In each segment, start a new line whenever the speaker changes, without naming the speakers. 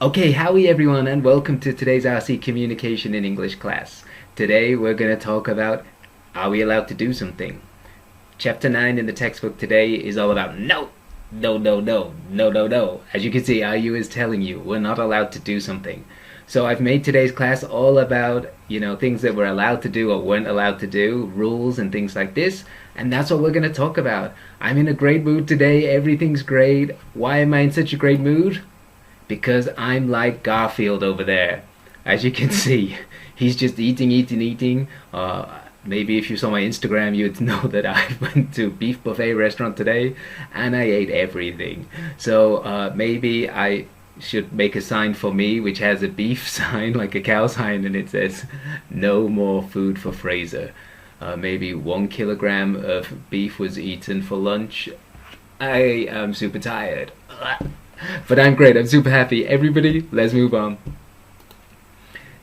Okay, howdy everyone, and welcome to today's RC Communication in English class. Today we're going to talk about, are we allowed to do something? Chapter 9 in the textbook today is all about no, no, no, no, no, no, no. As you can see, IU is telling you we're not allowed to do something. So I've made today's class all about, things that we're allowed to do or weren't allowed to do, rules and things like this, and that's what we're going to talk about. I'm in a great mood today, everything's great. Why am I in such a great mood? Because I'm like Garfield over there. As you can see, he's just eating, eating, eating. Maybe if you saw my Instagram, you'd know that I went to beef buffet restaurant today, and I ate everything. So maybe I should make a sign for me, which has a beef sign, like a cow sign, and it says, "No more food for Fraser." Maybe 1 kilogram of beef was eaten for lunch. I am super tired. But I'm great, I'm super happy. Everybody, let's move on.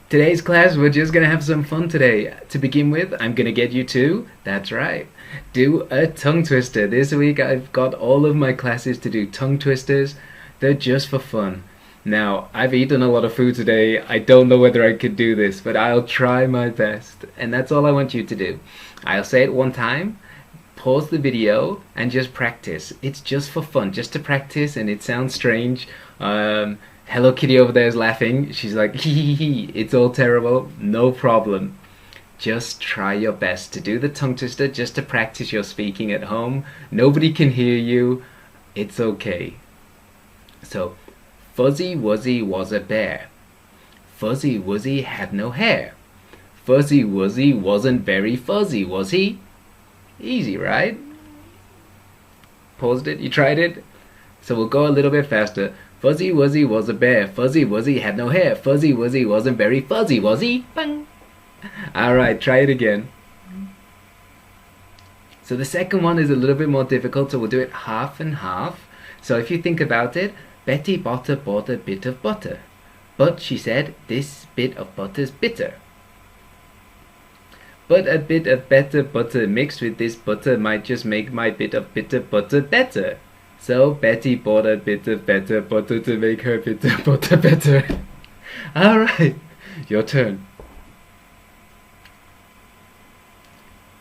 Today's class, we're just gonna have some fun today. To begin with, I'm gonna get you to, that's right, do a tongue twister. This week I've got all of my classes to do tongue twisters. They're just for fun. Now, I've eaten a lot of food today. I don't know whether I could do this, but I'll try my best. And that's all I want you to do. I'll say it one time, pause the video and just practice. It's just for fun, just to practice, and it sounds strange. Hello Kitty over there is laughing. She's like, hee hee hee, it's all terrible. No problem. Just try your best to do the tongue twister, just to practice your speaking at home. Nobody can hear you. It's okay. So, Fuzzy Wuzzy was a bear. Fuzzy Wuzzy had no hair. Fuzzy Wuzzy wasn't very fuzzy, was he? Easy, right? Paused it, you tried it? So we'll go a little bit faster. Fuzzy Wuzzy was a bear. Fuzzy Wuzzy had no hair. Fuzzy Wuzzy wasn't very fuzzy, was he? Bang! Alright, try it again. So the second one is a little bit more difficult, so we'll do it half and half. So if you think about it, Betty Botter bought a bit of butter. But she said, this bit of butter's bitter. But a bit of better butter mixed with this butter might just make my bit of bitter butter better. So Betty bought a bit of better butter to make her bitter butter better. Alright, your turn.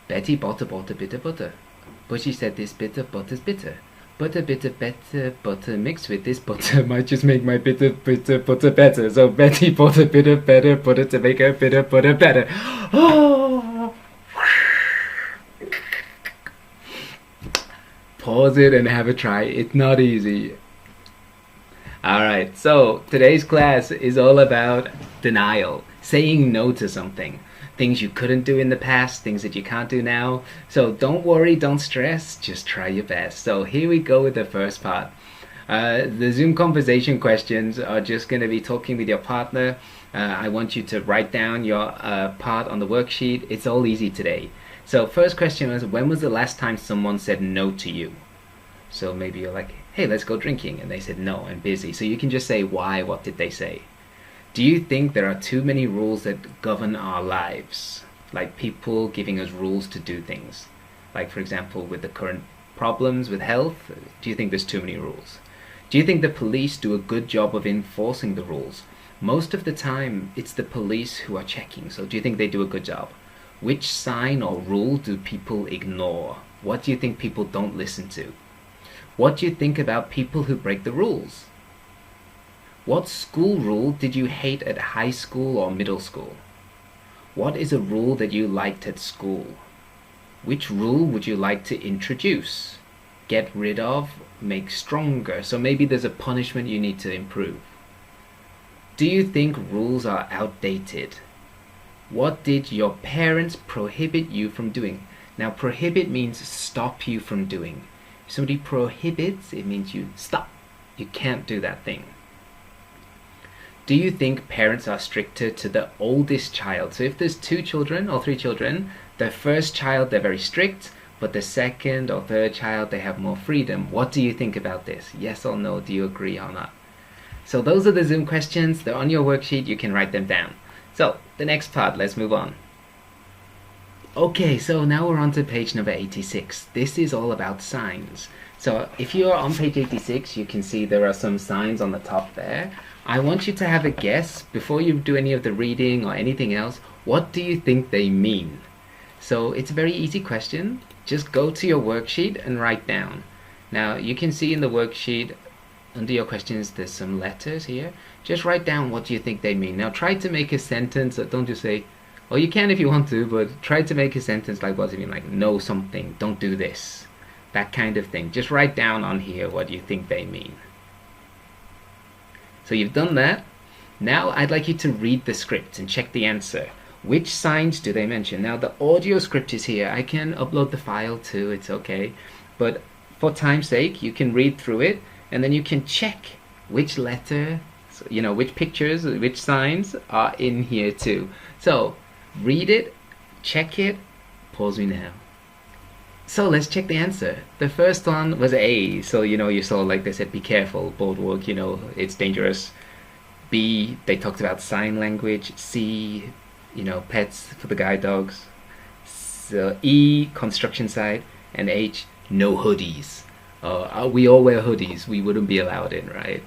Betty bought a bit of butter. But she said this bit of butter's bitter. But a bit of better butter mixed with this butter might just make my bitter butter better. So Betty bought a bit of better butter to make her bitter butter better. Oh! Pause it and have a try. It's not easy. Alright, so today's class is all about denial. Saying no to something. Things you couldn't do in the past, things that you can't do now. So don't worry, don't stress, just try your best. So here we go with the first part. The Zoom conversation questions are just going to be talking with your partner. I want you to write down your part on the worksheet. It's all easy today. So first question was, when was the last time someone said no to you? So maybe you're like, hey, let's go drinking. And they said, no, I'm busy. So you can just say why, what did they say? Do you think there are too many rules that govern our lives? Like people giving us rules to do things. Like for example, with the current problems with health, do you think there's too many rules? Do you think the police do a good job of enforcing the rules? Most of the time, it's the police who are checking. So do you think they do a good job? Which sign or rule do people ignore? What do you think people don't listen to? What do you think about people who break the rules? What school rule did you hate at high school or middle school? What is a rule that you liked at school? Which rule would you like to introduce? Get rid of, make stronger. So maybe there's a punishment you need to improve. Do you think rules are outdated? What did your parents prohibit you from doing? Now prohibit means stop you from doing. If somebody prohibits, it means you stop. You can't do that thing. Do you think parents are stricter to the oldest child? So if there's 2 children or 3 children, the first child they're very strict, but the second or third child they have more freedom. What do you think about this? Yes or no? Do you agree or not? So those are the Zoom questions. They're on your worksheet. You can write them down. So the next part, let's move on. Okay, so now we're on to page number 86. This is all about signs. So if you're on page 86, you can see there are some signs on the top there. I want you to have a guess before you do any of the reading or anything else. What do you think they mean? So it's a very easy question. Just go to your worksheet and write down. Now you can see in the worksheet under your questions there's some letters here. Just write down what you think they mean. Now try to make a sentence. Don't just say, well, you can if you want to, but try to make a sentence like what does it mean? Like know something, don't do this. That kind of thing. Just write down on here what you think they mean. So you've done that. Now I'd like you to read the script and check the answer. Which signs do they mention? Now the audio script is here. I can upload the file too, it's okay. But for time's sake, you can read through it and then you can check which letter, you know, which pictures, which signs are in here too. So read it, check it, pause me now. So let's check the answer. The first one was A. So, you know, you saw like they said, be careful, boardwalk, you know, it's dangerous. B, they talked about sign language. C, you know, pets for the guide dogs. So E, construction site. And H, no hoodies. We all wear hoodies. We wouldn't be allowed in, right?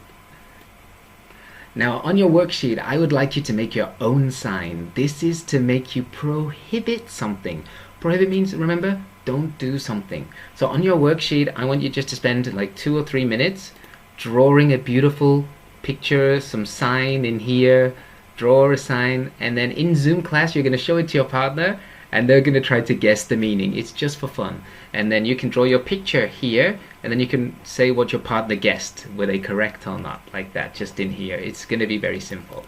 Now, on your worksheet, I would like you to make your own sign. This is to make you prohibit something. Prohibit means, remember, don't do something. So on your worksheet, I want you just to spend like 2 or 3 minutes drawing a beautiful picture, some sign in here, draw a sign, and then in Zoom class, you're going to show it to your partner, and they're going to try to guess the meaning. It's just for fun. And then you can draw your picture here, and then you can say what your partner guessed, were they correct or not, like that, just in here. It's going to be very simple.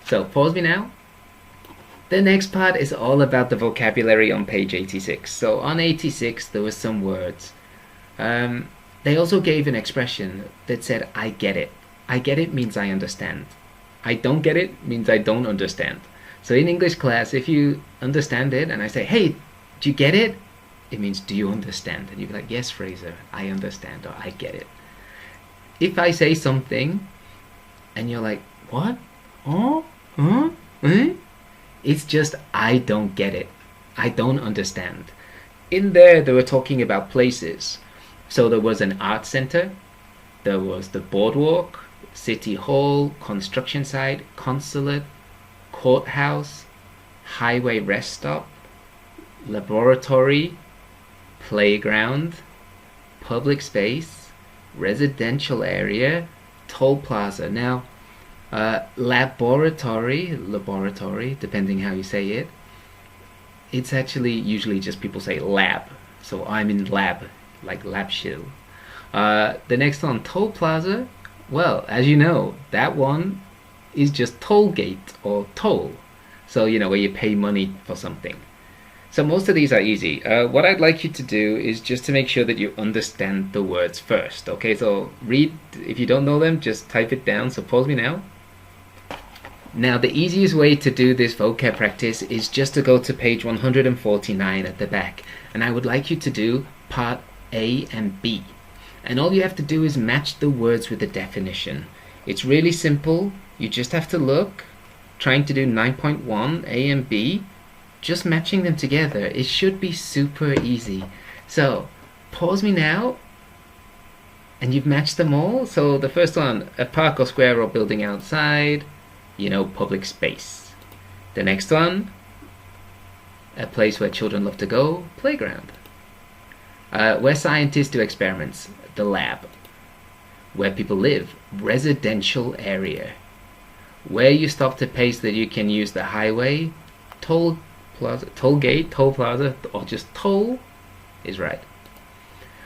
So pause me now. The next part is all about the vocabulary on page 86. So on 86, there were some words. They also gave an expression that said, I get it. I get it means I understand. I don't get it means I don't understand. So in English class, if you understand it and I say, hey, do you get it? It means, do you understand? And you'd be like, yes, Fraser, I understand, or I get it. If I say something and you're like, what? Oh? Huh? Eh? It's just, I don't get it. I don't understand. In there, they were talking about places. So there was an art center, there was the boardwalk, city hall, construction site, consulate, courthouse, highway rest stop, laboratory, playground, public space, residential area, toll plaza. Now, laboratory, depending how you say it, it's actually usually just people say lab. So I'm in lab, like lab shill. The next one, toll plaza. Well, as you know, that one is just toll gate or toll. So, you know, where you pay money for something. So most of these are easy. What I'd like you to do is just to make sure that you understand the words first. Okay, so read, if you don't know them, just type it down. So pause me now. Now, the easiest way to do this vocab practice is just to go to page 149 at the back. And I would like you to do part A and B. And all you have to do is match the words with the definition. It's really simple. You just have to look, trying to do 9.1, A and B, just matching them together. It should be super easy. So, pause me now, and you've matched them all. So the first one, a park or square or building outside, you know, public space. The next one, a place where children love to go, playground. Where scientists do experiments, the lab. Where people live, residential area. Where you stop to pay so that you can use the highway, toll plaza, toll gate, toll plaza, or just toll is right.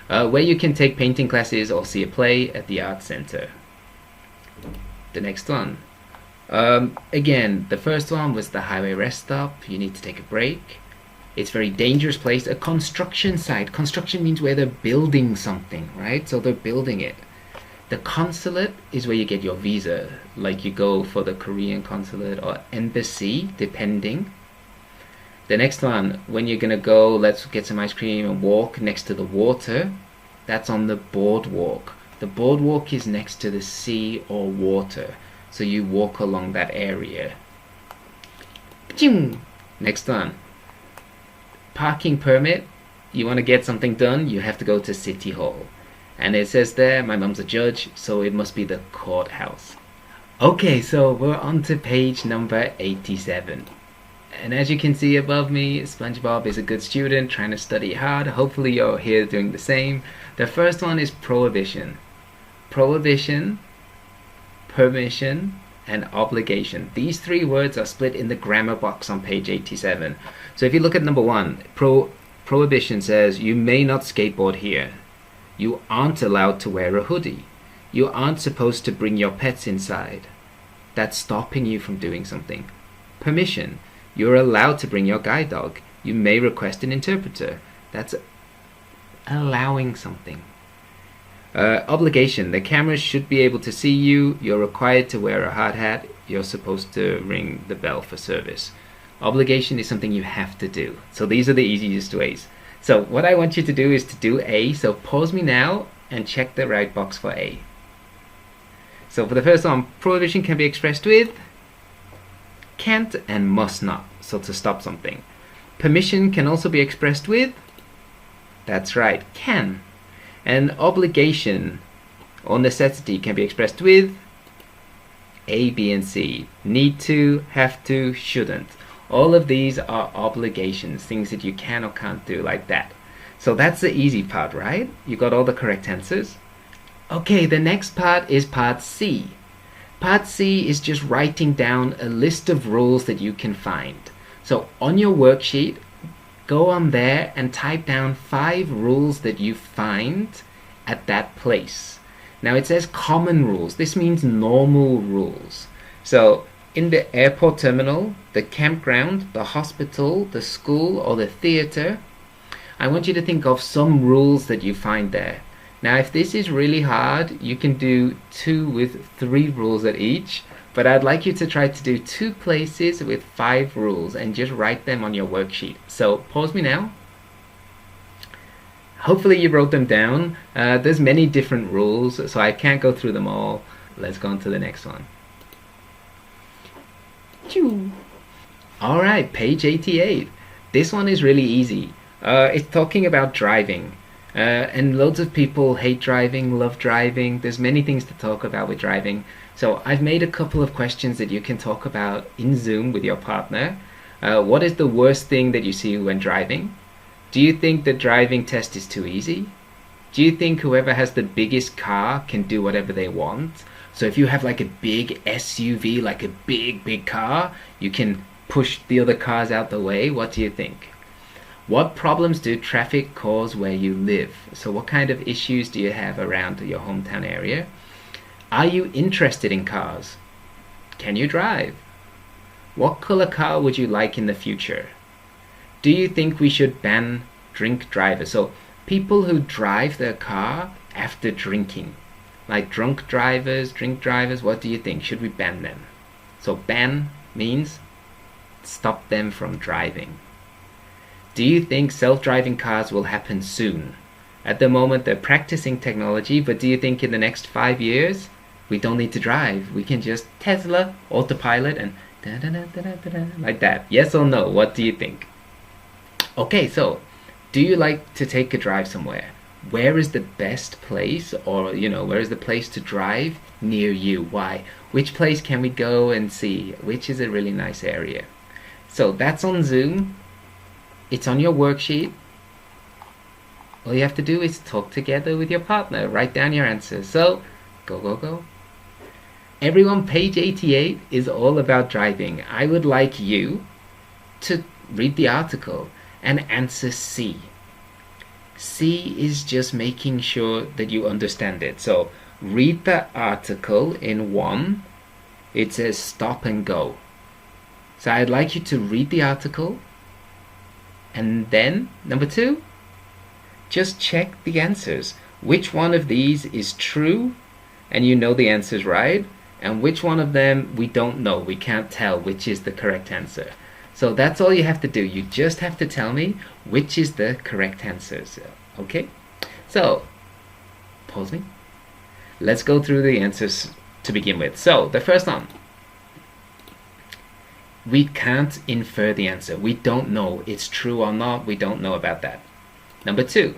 Where you can take painting classes or see a play at the art center. The next one. Again, the first one was the highway rest stop. You need to take a break. It's a very dangerous place. A construction site. Construction means where they're building something, right? So they're building it. The consulate is where you get your visa, like you go for the Korean consulate or embassy, depending. The next one, when you're gonna go, let's get some ice cream and walk next to the water, that's on the boardwalk. The boardwalk is next to the sea or water, so you walk along that area. Next one, parking permit. You want to get something done, you have to go to City Hall. And it says there, my mom's a judge, so it must be the courthouse. Okay, so we're on to page number 87. And as you can see above me, SpongeBob is a good student trying to study hard. Hopefully you're here doing the same. The first one is prohibition. Prohibition, permission, and obligation. These three words are split in the grammar box on page 87. So if you look at number one, prohibition says you may not skateboard here. You aren't allowed to wear a hoodie. You aren't supposed to bring your pets inside. That's stopping you from doing something. Permission. You're allowed to bring your guide dog. You may request an interpreter. That's allowing something. Obligation. The cameras should be able to see you. You're required to wear a hard hat. You're supposed to ring the bell for service. Obligation is something you have to do. So these are the easiest ways. So what I want you to do is to do A. So pause me now and check the right box for A. So for the first one, prohibition can be expressed with can't and must not. So to stop something. Permission can also be expressed with, that's right, can. And obligation or necessity can be expressed with A, B, and C. Need to, have to, shouldn't. All of these are obligations, things that you can or can't do, like that. So that's the easy part, right? You got all the correct answers? Okay, the next part is part C. Part C is just writing down a list of rules that you can find. So on your worksheet, go on there and type down 5 rules that you find at that place. Now it says common rules. This means normal rules. So in the airport terminal, the campground, the hospital, the school, or the theater, I want you to think of some rules that you find there. Now if this is really hard, you can do 2 with 3 rules at each, but I'd like you to try to do 2 places with 5 rules and just write them on your worksheet. So pause me now. Hopefully you wrote them down. There's many different rules, so I can't go through them all. Let's go on to the next one. Alright, page 88. This one is really easy. It's talking about driving. And loads of people hate driving, love driving. There's many things to talk about with driving. So I've made a couple of questions that you can talk about in Zoom with your partner. What is the worst thing that you see when driving? Do you think the driving test is too easy? Do you think whoever has the biggest car can do whatever they want? So if you have like a big SUV, like a big car, you can push the other cars out the way. What do you think? What problems do traffic cause where you live? So what kind of issues do you have around your hometown area? Are you interested in cars? Can you drive? What color car would you like in the future? Do you think we should ban drink drivers? So people who drive their car after drinking, like drunk drivers, drink drivers, what do you think? Should we ban them? So ban means stop them from driving. Do you think self-driving cars will happen soon? At the moment they're practicing technology, but do you think in the next 5 years we don't need to drive? We can just Tesla, autopilot, and like that. Yes or no? What do you think? Okay, so do you like to take a drive somewhere? Where is the best place, or where is the place to drive near you? Why? Which place can we go and see? Which is a really nice area? So that's on Zoom. It's on your worksheet. All you have to do is talk together with your partner. Write down your answers. So, go. Everyone, page 88 is all about driving. I would like you to read the article and answer C. C is just making sure that you understand it. So, read the article in 1. It says stop and go. So I'd like you to read the article. And then, number 2, just check the answers. Which one of these is true, and you know the answer's right, and which one of them we don't know, we can't tell which is the correct answer. So that's all you have to do. You just have to tell me which is the correct answers. Okay? So, pause me. Let's go through the answers to begin with. So, the first one. We can't infer the answer. We don't know it's true or not. We don't know about that. Number 2,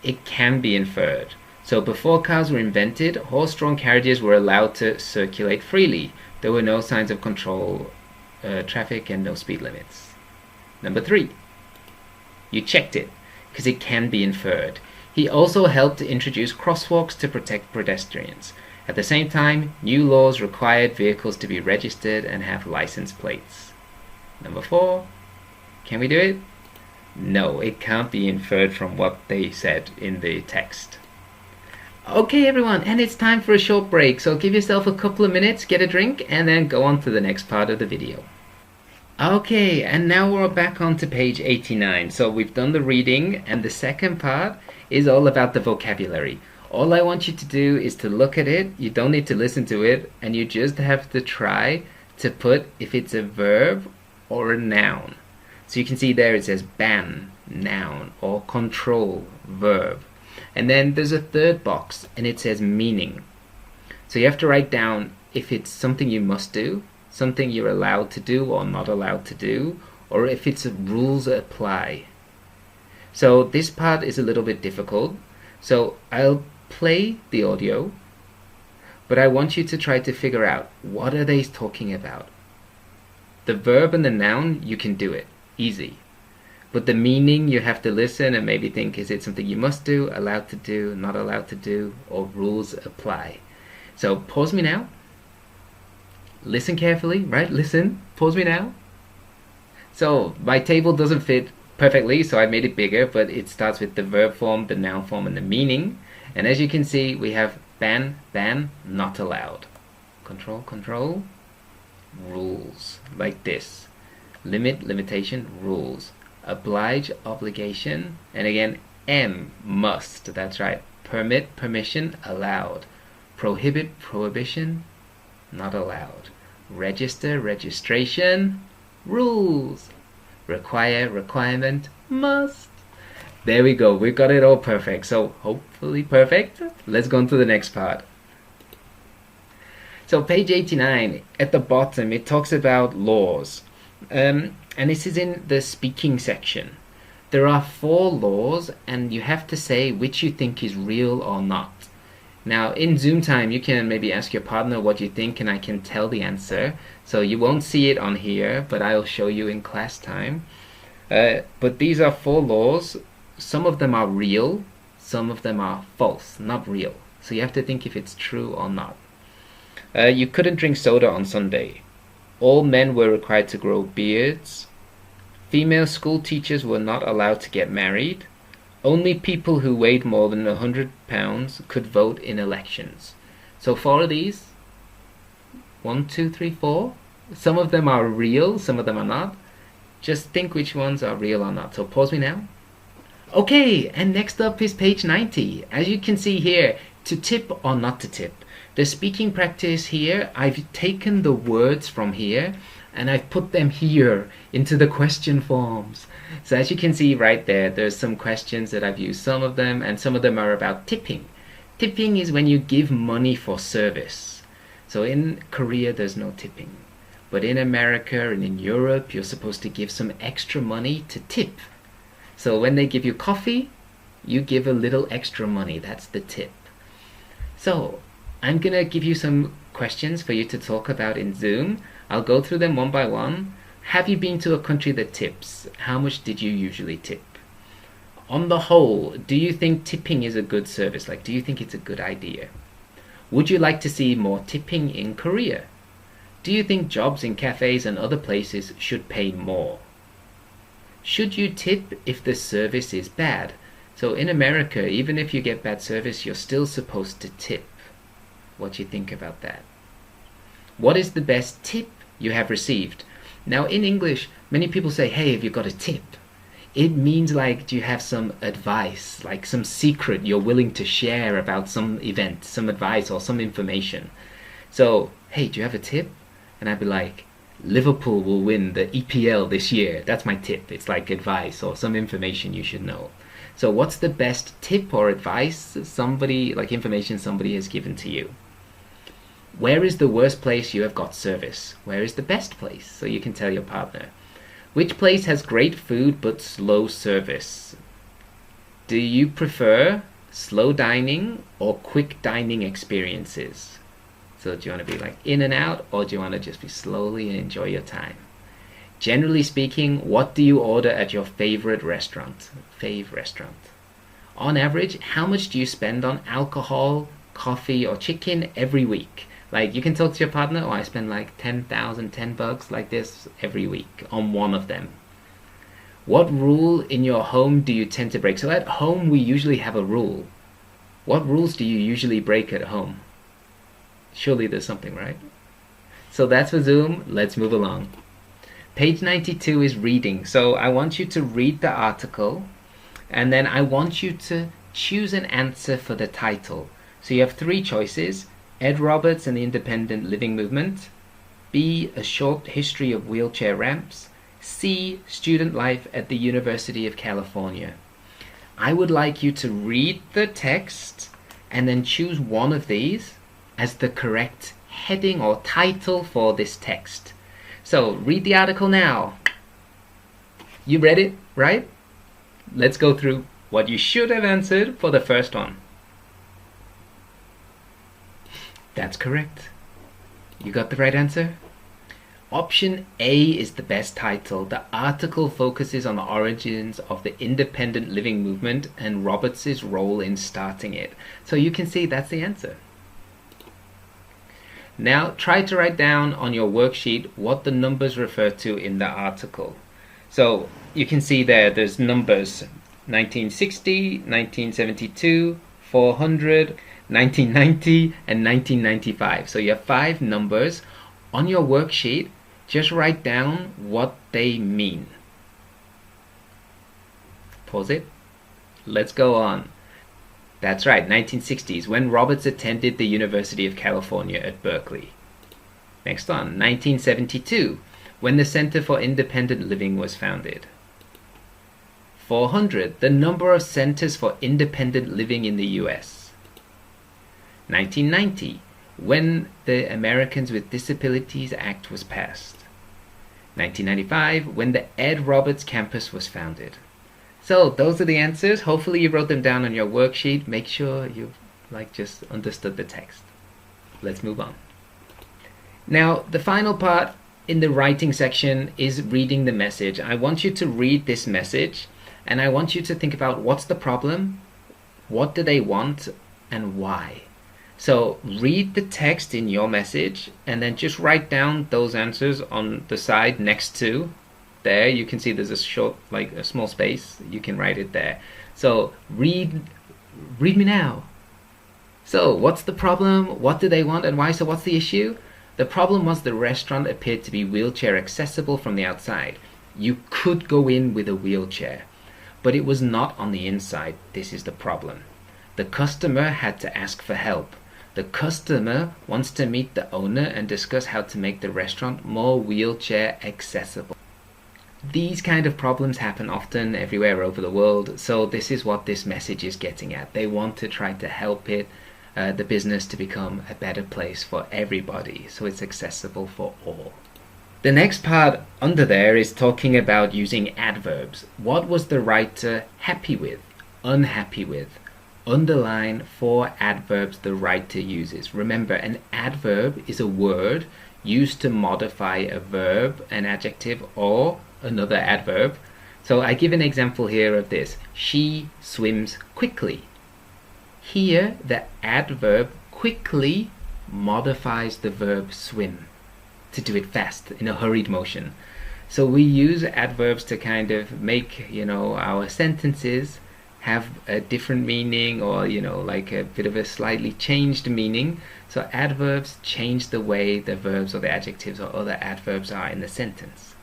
it can be inferred. So before cars were invented, horse-drawn carriages were allowed to circulate freely. There were no signs of control traffic and no speed limits. Number 3. You checked it, because it can be inferred. He also helped to introduce crosswalks to protect pedestrians. At the same time, new laws required vehicles to be registered and have license plates. Number 4. Can we do it? No, it can't be inferred from what they said in the text. Okay everyone, and it's time for a short break, so give yourself a couple of minutes, get a drink, and then go on to the next part of the video. Okay, and now we're back on to page 89. So we've done the reading, and the second part is all about the vocabulary. All I want you to do is to look at it, you don't need to listen to it, and you just have to try to put if it's a verb or a noun. So you can see there it says ban, noun, or control, verb. And then there's a third box, and it says meaning. So you have to write down if it's something you must do, something you're allowed to do or not allowed to do, or if it's rules apply. So this part is a little bit difficult. So I'll play the audio, but I want you to try to figure out what are they talking about. The verb and the noun, you can do it, easy. But the meaning, you have to listen and maybe think, is it something you must do, allowed to do, not allowed to do, or rules apply? So pause me now. Listen carefully, right? Listen. Pause me now. So my table doesn't fit perfectly, so I made it bigger, but it starts with the verb form, the noun form, and the meaning. And as you can see, we have ban, ban, not allowed. Control, control, rules, like this. Limit, limitation, rules. Oblige, obligation, and again must, that's right. Permit, permission, allowed. Prohibit, prohibition, not allowed. Register, registration, rules. Require, requirement, must. There we go, we got it all perfect. So hopefully perfect. Let's go on to the next part. So page 89, at the bottom it talks about laws. And this is in the speaking section. There are 4 laws, and you have to say which you think is real or not. Now, in Zoom time, you can maybe ask your partner what you think, and I can tell the answer. So you won't see it on here, but I'll show you in class time. But these are 4 laws. Some of them are real, some of them are false, not real. So you have to think if it's true or not. You couldn't drink soda on Sunday. All men were required to grow beards. Female school teachers were not allowed to get married. Only people who weighed more than 100 pounds could vote in elections. So 4 of these, 1, 2, 3, 4. Some of them are real, some of them are not. Just think which ones are real or not. So pause me now. Okay, and next up is page 90. As you can see here, to tip or not to tip. The speaking practice here, I've taken the words from here and I've put them here into the question forms. So as you can see right there, there's some questions that I've used some of them, and some of them are about tipping. Tipping is when you give money for service. So in Korea there's no tipping. But in America and in Europe, you're supposed to give some extra money to tip. So when they give you coffee, you give a little extra money. That's the tip. So I'm gonna give you some questions for you to talk about in Zoom. I'll go through them one by one. Have you been to a country that tips? How much did you usually tip? On the whole, do you think tipping is a good service? Like, do you think it's a good idea? Would you like to see more tipping in Korea? Do you think jobs in cafes and other places should pay more? Should you tip if the service is bad? So in America, even if you get bad service, you're still supposed to tip. What do you think about that? What is the best tip you have received? Now in English, many people say, hey, have you got a tip? It means like, do you have some advice, like some secret you're willing to share about some event, some advice or some information. So, hey, do you have a tip? And I'd be like, Liverpool will win the EPL this year. That's my tip. It's like advice or some information you should know. So what's the best tip or advice, somebody, like information somebody has given to you? Where is the worst place you have got service? Where is the best place? So you can tell your partner. Which place has great food but slow service? Do you prefer slow dining or quick dining experiences. So do you want to be like in and out, or do you want to just be slowly and enjoy your time? Generally speaking, what do you order at your favorite restaurant? On average, how much do you spend on alcohol, coffee, or chicken every week? Like, you can talk to your partner, oh, I spend like $10 like this every week on one of them. What rule in your home do you tend to break? So at home, we usually have a rule. What rules do you usually break at home? Surely there's something, right? So that's for Zoom. Let's move along. Page 92 is reading. So I want you to read the article, and then I want you to choose an answer for the title. So you have three choices: Ed Roberts and the Independent Living Movement, B, a short history of wheelchair ramps, C, student life at the University of California. I would like you to read the text and then choose one of these as the correct heading or title for this text. So read the article now. You read it, right? Let's go through what you should have answered for the first one. That's correct. You got the right answer? Option A is the best title. The article focuses on the origins of the independent living movement and Roberts' role in starting it. So you can see that's the answer. Now try to write down on your worksheet what the numbers refer to in the article. So you can see there's numbers: 1960, 1972, 400, 1990, and 1995. So you have 5 numbers. On your worksheet, just write down what they mean. Pause it. Let's go on. That's right, 1960s, when Roberts attended the University of California at Berkeley. Next on, 1972, when the Center for Independent Living was founded. 400, the number of centers for independent living in the US. 1990, when the Americans with Disabilities Act was passed. 1995, when the Ed Roberts campus was founded. So those are the answers. Hopefully you wrote them down on your worksheet. Make sure you just understood the text. Let's move on. Now the final part in the writing section is reading the message. I want you to read this message, and I want you to think about what's the problem, what do they want, and why. So read the text in your message and then just write down those answers on the side next to. There you can see there's a short, like a small space. You can write it there. So read me now. So what's the problem? What do they want and why? So what's the issue? The problem was the restaurant appeared to be wheelchair accessible from the outside. You could go in with a wheelchair, but it was not on the inside. This is the problem. The customer had to ask for help. The customer wants to meet the owner and discuss how to make the restaurant more wheelchair accessible. These kind of problems happen often everywhere over the world, so this is what this message is getting at. They want to try to help the business to become a better place for everybody, so it's accessible for all. The next part under there is talking about using adverbs. What was the writer happy with, unhappy with? Underline 4 adverbs the writer uses. Remember, an adverb is a word used to modify a verb, an adjective, or another adverb. So I give an example here of this. She swims quickly. Here, the adverb quickly modifies the verb swim to do it fast, in a hurried motion. So we use adverbs to kind of make, our sentences have a different meaning, or like a bit of a slightly changed meaning. So adverbs change the way the verbs or the adjectives or other adverbs are in the sentence.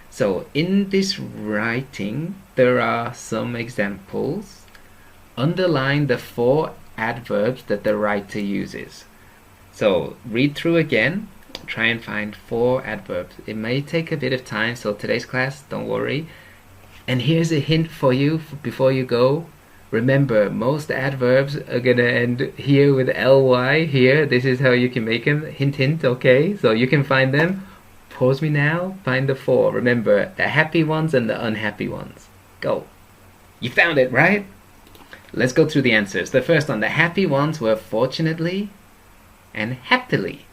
So in this writing there are some examples. Underline the 4 adverbs that the writer uses. So read through again, try and find 4 adverbs. It may take a bit of time, so today's class, don't worry. And here's a hint for you before you go. Remember, most adverbs are going to end here with ly here. This is how you can make them. Hint, hint, okay? So you can find them. Pause me now. Find the 4. Remember, the happy ones and the unhappy ones. Go. You found it, right? Let's go through the answers. The first one, the happy ones were fortunately and happily.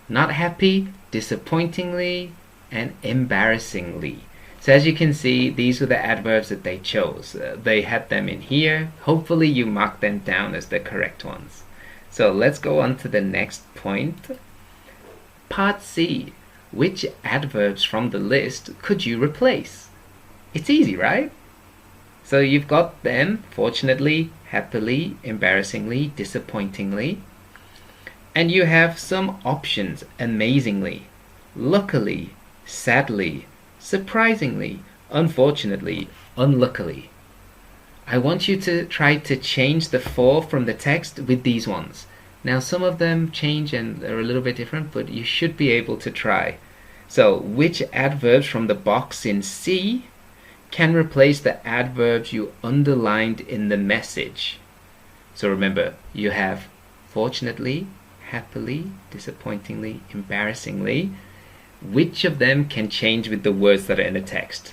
Not happy, disappointingly, and embarrassingly. So as you can see, these were the adverbs that they chose. They had them in here. Hopefully you marked them down as the correct ones. So let's go on to the next point. Part C. Which adverbs from the list could you replace? It's easy, right? So you've got them, fortunately, happily, embarrassingly, disappointingly. And you have some options, amazingly, luckily, sadly, surprisingly, unfortunately, unluckily. I want you to try to change the 4 from the text with these ones. Now some of them change and they're a little bit different, but you should be able to try. So which adverbs from the box in C can replace the adverbs you underlined in the message? So remember, you have fortunately, happily, disappointingly, embarrassingly. Which of them can change with the words that are in the text?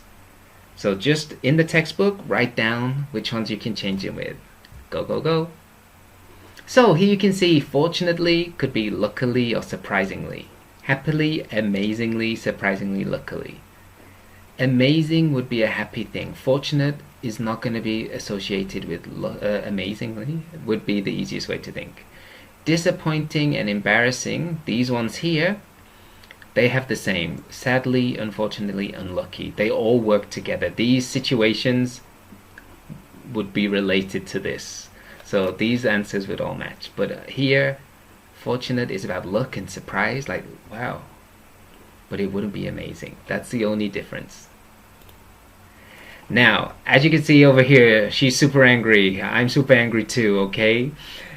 So just in the textbook, write down which ones you can change it with. Go, go, go. So here you can see fortunately could be luckily or surprisingly. Happily, amazingly, surprisingly, luckily. Amazing would be a happy thing. Fortunate is not going to be associated with amazingly. It would be the easiest way to think. Disappointing and embarrassing, these ones here, they have the same. Sadly, unfortunately, unlucky. They all work together. These situations would be related to this. So these answers would all match. But here, fortunate is about luck and surprise, like, wow. But it wouldn't be amazing. That's the only difference. Now, as you can see over here, she's super angry. I'm super angry too, okay?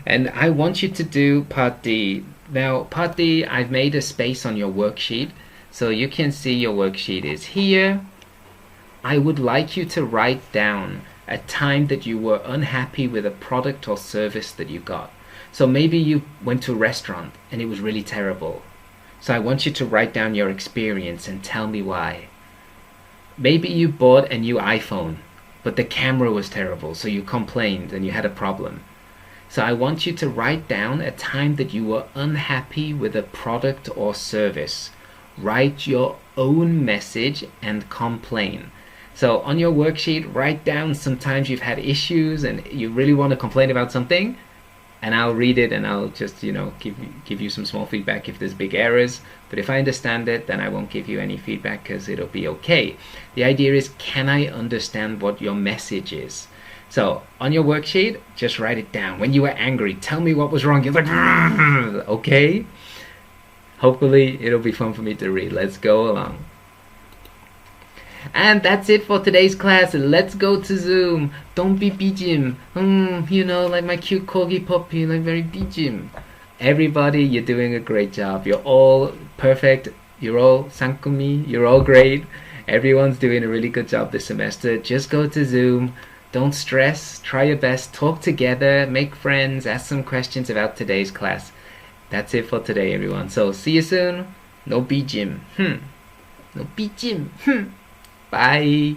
And I want you to do part D. Now, part D, I've made a space on your worksheet. So you can see your worksheet is here. I would like you to write down a time that you were unhappy with a product or service that you got. So maybe you went to a restaurant and it was really terrible. So I want you to write down your experience and tell me why. Maybe you bought a new iPhone, but the camera was terrible, so you complained and you had a problem. So I want you to write down a time that you were unhappy with a product or service. Write your own message and complain. So on your worksheet, write down sometimes you've had issues and you really want to complain about something, and I'll read it and I'll just, give you some small feedback if there's big errors. But if I understand it, then I won't give you any feedback because it'll be okay. The idea is, can I understand what your message is? So on your worksheet, just write it down. When you were angry, tell me what was wrong. You're like, okay? Hopefully it'll be fun for me to read. Let's go along. And that's it for today's class. Let's go to Zoom. Don't be bijim. Like my cute corgi puppy, like very bijim. Everybody, you're doing a great job. You're all perfect. You're all sankumi. You're all great. Everyone's doing a really good job this semester. Just go to Zoom. Don't stress. Try your best. Talk together. Make friends. Ask some questions about today's class. That's it for today, everyone. So see you soon. No bijim. No bijim. Bye.